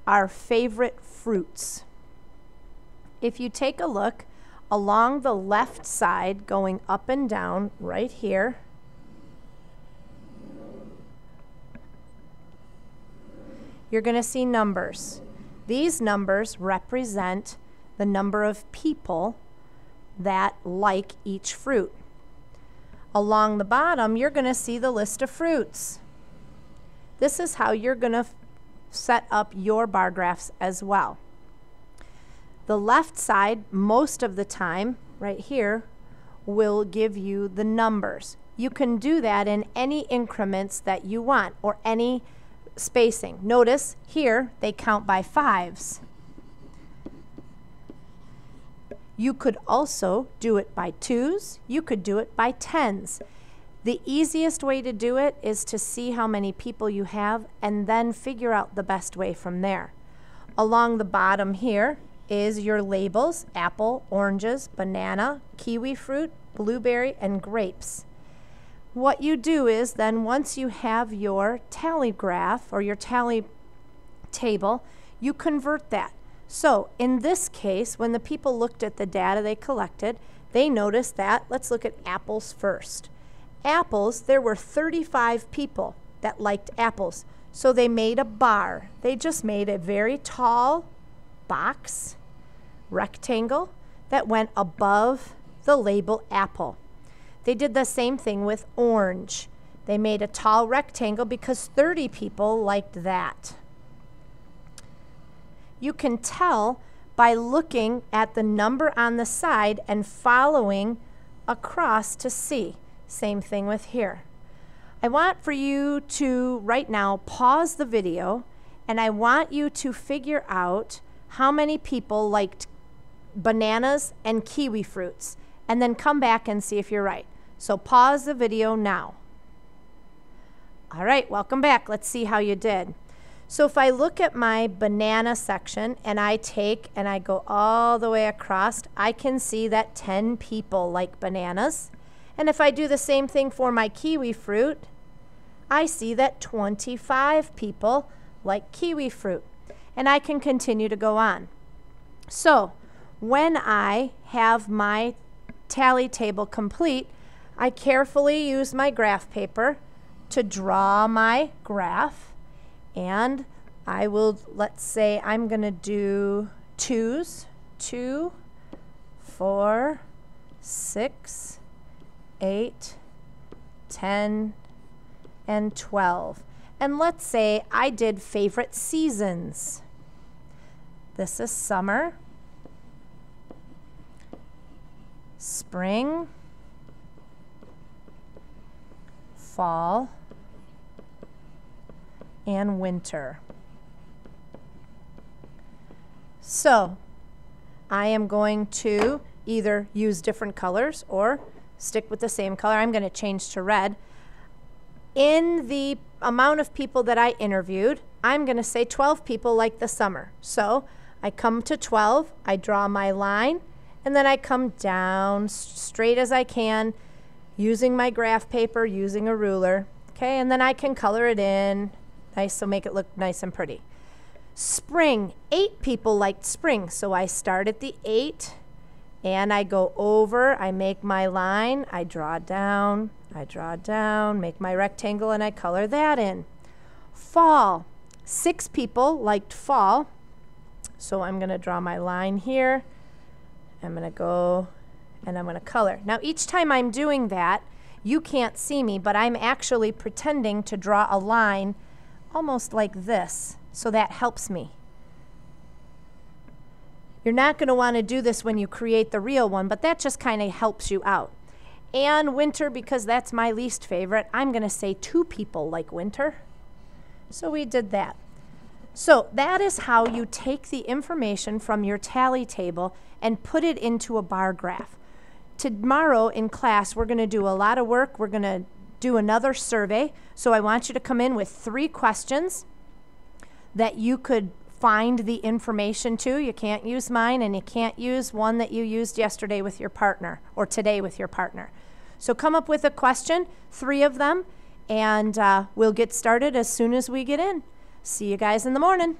our favorite fruits. If you take a look along the left side, going up and down right here, you're going to see numbers. These numbers represent the number of people that like each fruit. Along the bottom, you're going to see the list of fruits. This is how you're going to set up your bar graphs as well. The left side, most of the time, right here, will give you the numbers. You can do that in any increments that you want or any spacing. Notice here they count by fives. You could also do it by twos. You could do it by tens. The easiest way to do it is to see how many people you have and then figure out the best way from there. Along the bottom here is your labels: apple, oranges, banana, kiwi fruit, blueberry, and grapes. What you do is then once you have your tally graph or your tally table, you convert that. So in this case, when the people looked at the data they collected, they noticed that, let's look at apples first. Apples, there were 35 people that liked apples. So they made a bar. They just made a very tall box, rectangle, that went above the label apple. They did the same thing with orange. They made a tall rectangle because 30 people liked that. You can tell by looking at the number on the side and following across to see. Same thing with here. I want for you to right now pause the video, and I want you to figure out how many people liked bananas and kiwi fruits, and then come back and see if you're right. So pause the video now. All right, welcome back. Let's see how you did. So if I look at my banana section and I take and I go all the way across, I can see that 10 people like bananas. And if I do the same thing for my kiwi fruit, I see that 25 people like kiwi fruit. And I can continue to go on. So when I have my tally table complete, I carefully use my graph paper to draw my graph. And I will, let's say I'm going to do twos, 2, 4, 6, 8, 10, and 12. And let's say I did favorite seasons. This is summer, spring, fall, and winter. So I am going to either use different colors or stick with the same color. I'm going to change to red. In the amount of people that I interviewed, I'm going to say 12 people like the summer. So I come to 12, I draw my line, and then I come down straight as I can using my graph paper, using a ruler. Okay, and then I can color it in. Nice, so make it look nice and pretty. Spring, 8 people liked spring, so I start at the 8 and I go over, I make my line, I draw down, make my rectangle, and I color that in. Fall, 6 people liked fall, so I'm going to draw my line here. I'm going to go and I'm going to color. Now each time I'm doing that, you can't see me, but I'm actually pretending to draw a line almost like this, so that helps me. You're not going to want to do this when you create the real one, but that just kind of helps you out. And winter, because that's my least favorite, I'm going to say 2 people like winter. So we did that. So that is how you take the information from your tally table and put it into a bar graph. Tomorrow in class, we're going to do a lot of work. We're going to do another survey. So I want you to come in with 3 questions that you could find the information to. You can't use mine, and you can't use one that you used yesterday with your partner or today with your partner. So come up with a question, 3 of them, and we'll get started as soon as we get in. See you guys in the morning.